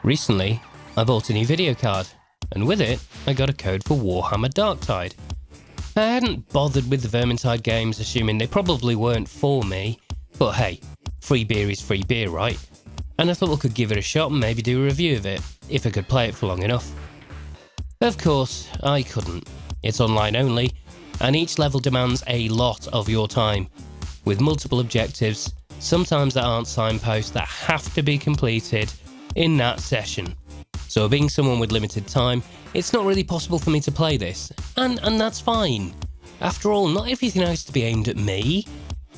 Recently, I bought a new video card, and with it, I got a code for Warhammer Darktide. I hadn't bothered with the Vermintide games, assuming they probably weren't for me, but hey, free beer is free beer, right? And I thought I could give it a shot and maybe do a review of it, if I could play it for long enough. Of course, I couldn't. It's online only, and each level demands a lot of your time, with multiple objectives, sometimes that aren't signposts, that have to be completed in that session. So being someone with limited time, it's not really possible for me to play this, and that's fine. After all, not everything has to be aimed at me.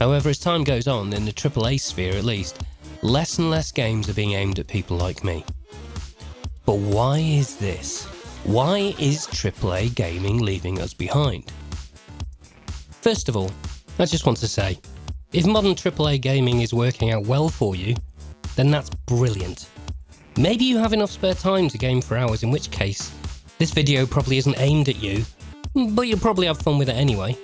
However, as time goes on, in the AAA sphere at least, less and less games are being aimed at people like me. But why is this? Why is AAA gaming leaving us behind? First of all, I just want to say, if modern AAA gaming is working out well for you, then that's brilliant. Maybe you have enough spare time to game for hours, in which case, this video probably isn't aimed at you, but you'll probably have fun with it anyway.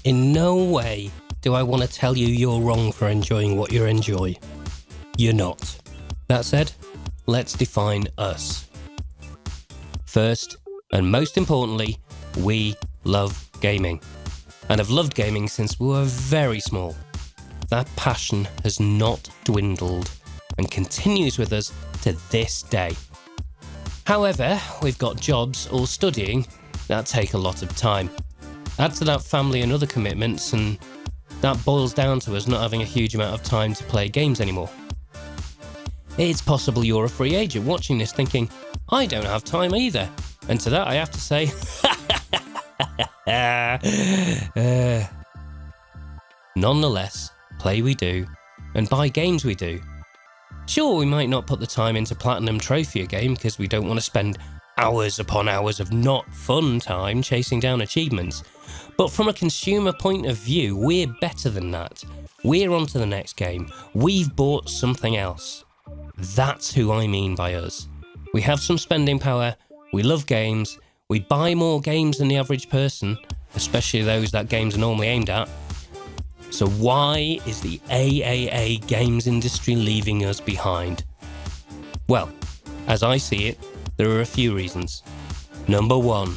In no way do I want to tell you you're wrong for enjoying what you enjoy. You're not. That said, let's define us. First, and most importantly, we love gaming. And have loved gaming since we were very small. That passion has not dwindled and continues with us to this day. However, we've got jobs or studying that take a lot of time. Add to that family and other commitments, and that boils down to us not having a huge amount of time to play games anymore. It's possible you're a free agent watching this thinking, I don't have time either. And to that I have to say, nonetheless, play we do, and buy games we do. Sure, we might not put the time into Platinum Trophy a game because we don't want to spend hours upon hours of not fun time chasing down achievements, but from a consumer point of view, we're better than that. We're on to the next game. We've bought something else. That's who I mean by us. We have some spending power, we love games, we buy more games than the average person, especially those that games are normally aimed at. So why is the AAA games industry leaving us behind? Well, as I see it, there are a few reasons. Number one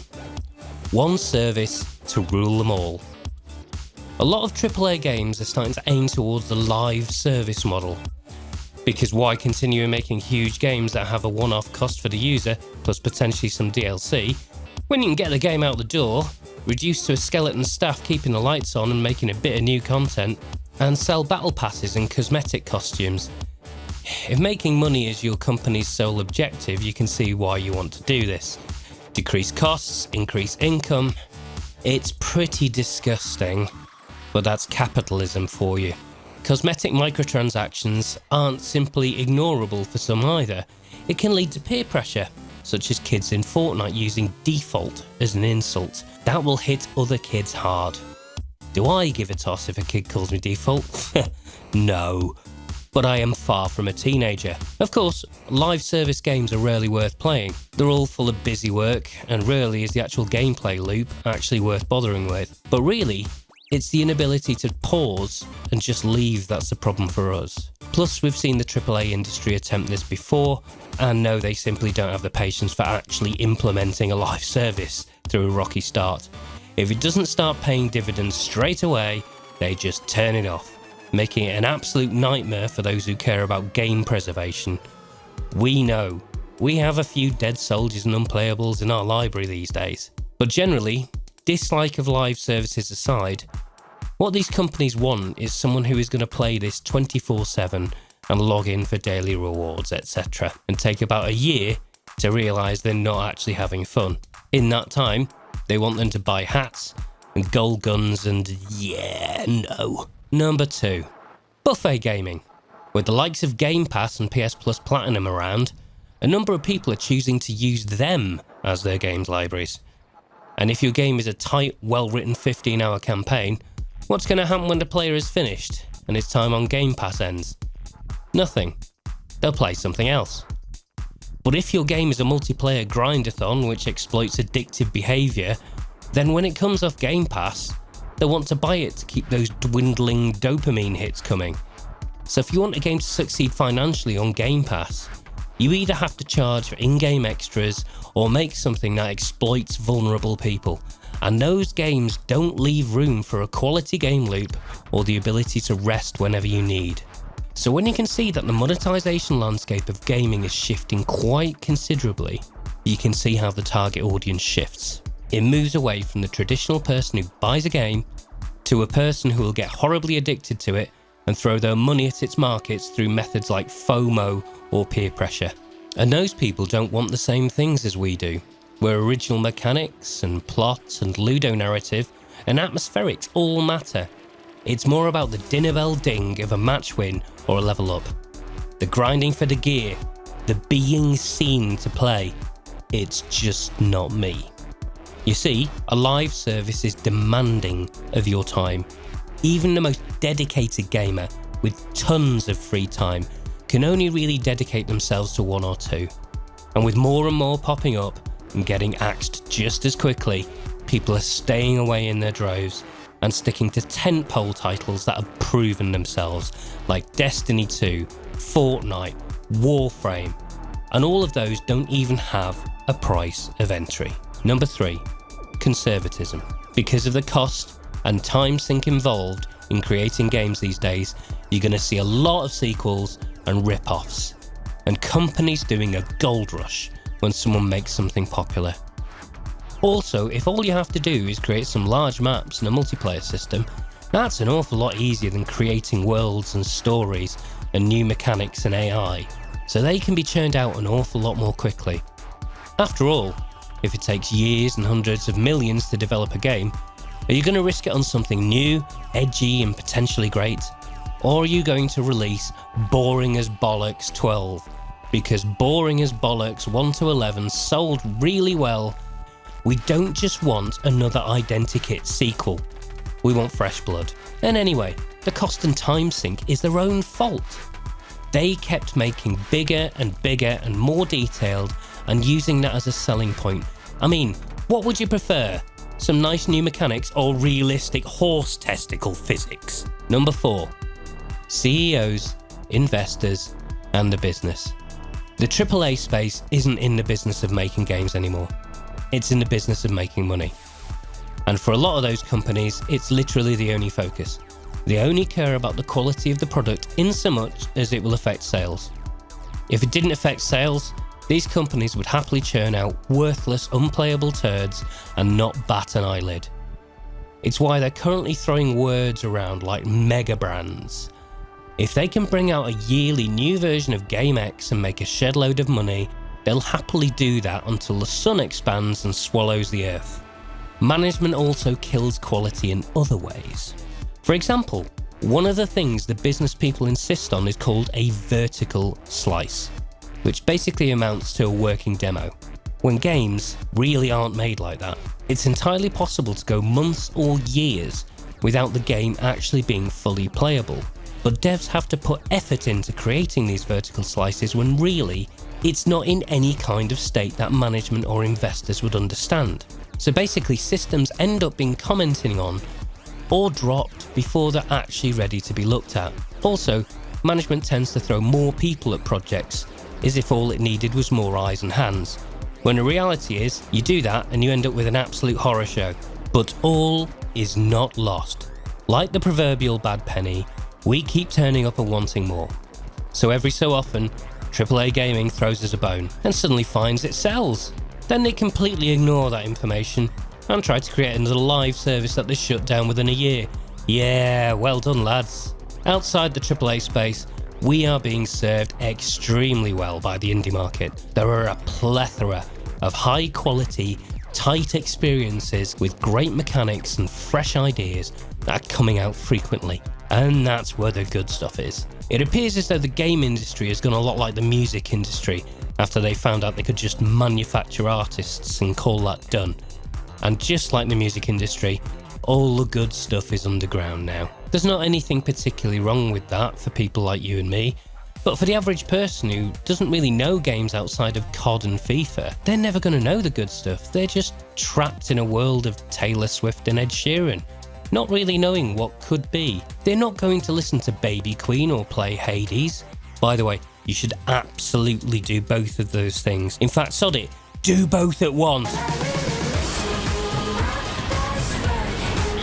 service to rule them all. A lot of AAA games are starting to aim towards the live service model. Because why continue making huge games that have a one-off cost for the user, plus potentially some DLC, when you can get the game out the door, reduce to a skeleton staff keeping the lights on and making a bit of new content, and sell battle passes and cosmetic costumes. If making money is your company's sole objective, you can see why you want to do this. Decrease costs, increase income. It's pretty disgusting, but that's capitalism for you. Cosmetic microtransactions aren't simply ignorable for some either. It can lead to peer pressure, such as kids in Fortnite using default as an insult. That will hit other kids hard. Do I give a toss if a kid calls me default? No. But I am far from a teenager. Of course, live service games are rarely worth playing. They're all full of busy work, and rarely is the actual gameplay loop actually worth bothering with. But really, it's the inability to pause and just leave that's the problem for us. Plus, we've seen the AAA industry attempt this before, and know they simply don't have the patience for actually implementing a live service through a rocky start. If it doesn't start paying dividends straight away, they just turn it off, making it an absolute nightmare for those who care about game preservation. We know, we have a few dead soldiers and unplayables in our library these days. But generally, dislike of live services aside, what these companies want is someone who is going to play this 24/7 and log in for daily rewards, etc. and take about a year to realise they're not actually having fun. In that time, they want them to buy hats and gold guns and no. Number 2, buffet gaming. With the likes of Game Pass and PS Plus Platinum around, a number of people are choosing to use them as their games libraries. And if your game is a tight, well-written 15-hour campaign, what's going to happen when the player is finished and its time on Game Pass ends? Nothing. They'll play something else. But if your game is a multiplayer grindathon which exploits addictive behaviour, then when it comes off Game Pass, they'll want to buy it to keep those dwindling dopamine hits coming. So if you want a game to succeed financially on Game Pass, You either have to charge for in-game extras or make something that exploits vulnerable people. And those games don't leave room for a quality game loop or the ability to rest whenever you need. So when you can see that the monetization landscape of gaming is shifting quite considerably, you can see how the target audience shifts. It moves away from the traditional person who buys a game to a person who will get horribly addicted to it and throw their money at its markets through methods like FOMO or peer pressure. And those people don't want the same things as we do, where original mechanics and plot and ludo narrative and atmospherics all matter. It's more about the dinner bell ding of a match win or a level up. The grinding for the gear, the being seen to play. It's just not me. You see, a live service is demanding of your time. Even the most dedicated gamer with tons of free time can only really dedicate themselves to one or two. And with more and more popping up and getting axed just as quickly, people are staying away in their droves and sticking to tentpole titles that have proven themselves, like Destiny 2, Fortnite, Warframe, and all of those don't even have a price of entry. Number 3, conservatism. Because of the cost and time sink involved in creating games these days, you're going to see a lot of sequels and rip-offs, and companies doing a gold rush when someone makes something popular. Also, if all you have to do is create some large maps and a multiplayer system, that's an awful lot easier than creating worlds and stories and new mechanics and AI, so they can be churned out an awful lot more quickly. After all, if it takes years and hundreds of millions to develop a game, are you going to risk it on something new, edgy and potentially great? Or are you going to release Boring as Bollocks 12? Because Boring as Bollocks 1 to 11 sold really well. We don't just want another identikit sequel. We want fresh blood. And anyway, the cost and time sink is their own fault. They kept making bigger and bigger and more detailed and using that as a selling point. I mean, what would you prefer? Some nice new mechanics or realistic horse testicle physics? Number 4, CEOs, investors, and the business. The AAA space isn't in the business of making games anymore. It's in the business of making money. And for a lot of those companies, it's literally the only focus. They only care about the quality of the product in so much as it will affect sales. If it didn't affect sales, these companies would happily churn out worthless, unplayable turds and not bat an eyelid. It's why they're currently throwing words around like mega brands. If they can bring out a yearly new version of Game X and make a shed load of money, they'll happily do that until the sun expands and swallows the earth. Management also kills quality in other ways. For example, one of the things the business people insist on is called a vertical slice, which basically amounts to a working demo, when games really aren't made like that. It's entirely possible to go months or years without the game actually being fully playable, but devs have to put effort into creating these vertical slices when really, it's not in any kind of state that management or investors would understand. So basically, systems end up being commented on or dropped before they're actually ready to be looked at. Also, management tends to throw more people at projects as if all it needed was more eyes and hands, when the reality is you do that and you end up with an absolute horror show. But all is not lost. Like the proverbial bad penny, we keep turning up and wanting more. So every so often, AAA Gaming throws us a bone and suddenly finds it sells. Then they completely ignore that information and try to create another live service that they shut down within a year. Yeah, well done lads. Outside the AAA space, we are being served extremely well by the indie market. There are a plethora of high quality, tight experiences with great mechanics and fresh ideas that are coming out frequently. And that's where the good stuff is. It appears as though the game industry has gone a lot like the music industry after they found out they could just manufacture artists and call that done. And just like the music industry, all the good stuff is underground now. There's not anything particularly wrong with that for people like you and me, but for the average person who doesn't really know games outside of COD and FIFA, they're never going to know the good stuff. They're just trapped in a world of Taylor Swift and Ed Sheeran, not really knowing what could be. They're not going to listen to Baby Queen or play Hades. By the way, You should absolutely do both of those things. In fact, sod it, do both at once.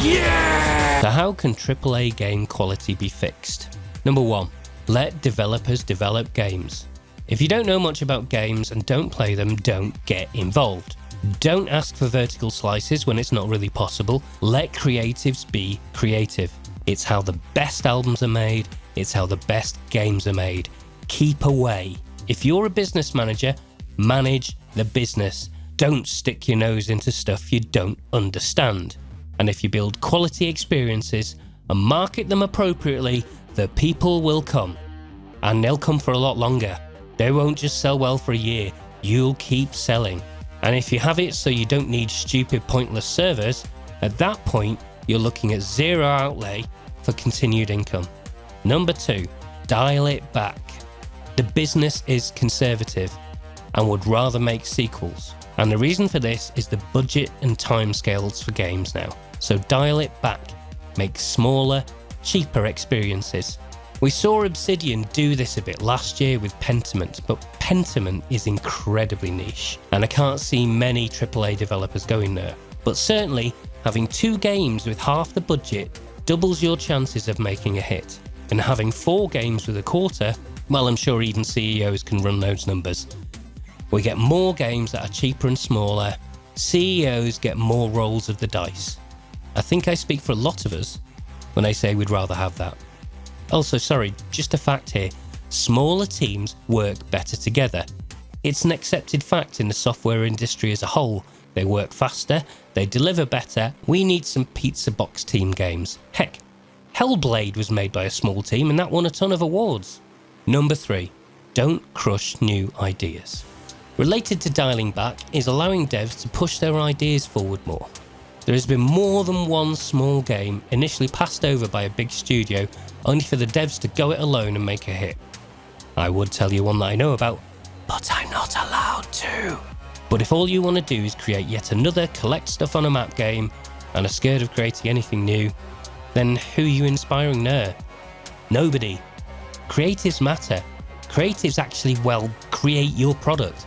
Yeah! So how can AAA game quality be fixed? Number 1, let developers develop games. If you don't know much about games and don't play them, don't get involved. Don't ask for vertical slices when it's not really possible. Let creatives be creative. It's how the best albums are made. It's how the best games are made. Keep away. If you're a business manager, manage the business. Don't stick your nose into stuff you don't understand. And if you build quality experiences and market them appropriately, the people will come. And they'll come for a lot longer. They won't just sell well for a year. You'll keep selling. And if you have it so you don't need stupid, pointless servers, at that point, you're looking at zero outlay for continued income. Number 2, dial it back. The business is conservative and would rather make sequels. And the reason for this is the budget and timescales for games now. So dial it back. Make smaller, cheaper experiences. We saw Obsidian do this a bit last year with Pentiment, but Pentiment is incredibly niche, and I can't see many AAA developers going there. But certainly, having 2 games with half the budget doubles your chances of making a hit. And having 4 games with a quarter, well, I'm sure even CEOs can run those numbers. We get more games that are cheaper and smaller. CEOs get more rolls of the dice. I think I speak for a lot of us when I say we'd rather have that. Also, sorry, just a fact here, smaller teams work better together. It's an accepted fact in the software industry as a whole. They work faster, they deliver better. We need some pizza box team games. Heck, Hellblade was made by a small team and that won a ton of awards. Number 3, don't crush new ideas. Related to dialing back is allowing devs to push their ideas forward more. There has been more than one small game initially passed over by a big studio only for the devs to go it alone and make a hit. I would tell you one that I know about, but I'm not allowed to. But if all you want to do is create yet another collect stuff on a map game and are scared of creating anything new, then who are you inspiring there? Nobody. Creatives matter. Creatives actually, create your product.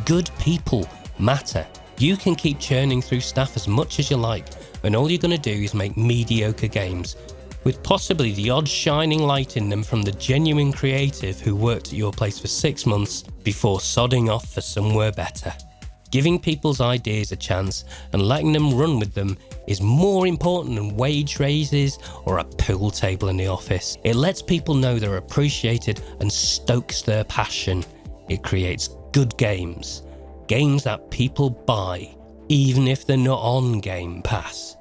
Good people matter. You can keep churning through staff as much as you like, and all you're going to do is make mediocre games, with possibly the odd shining light in them from the genuine creative who worked at your place for 6 months before sodding off for somewhere better. Giving people's ideas a chance and letting them run with them is more important than wage raises or a pool table in the office. It lets people know they're appreciated and stokes their passion. It creates good games. Games that people buy, even if they're not on Game Pass.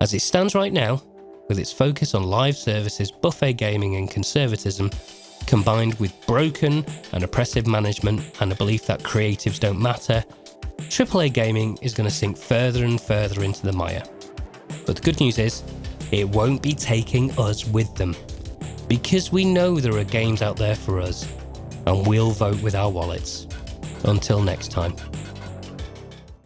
As it stands right now, with its focus on live services, buffet gaming and conservatism, combined with broken and oppressive management and a belief that creatives don't matter, AAA gaming is going to sink further and further into the mire. But the good news is, it won't be taking us with them. Because we know there are games out there for us, and we'll vote with our wallets. Until next time.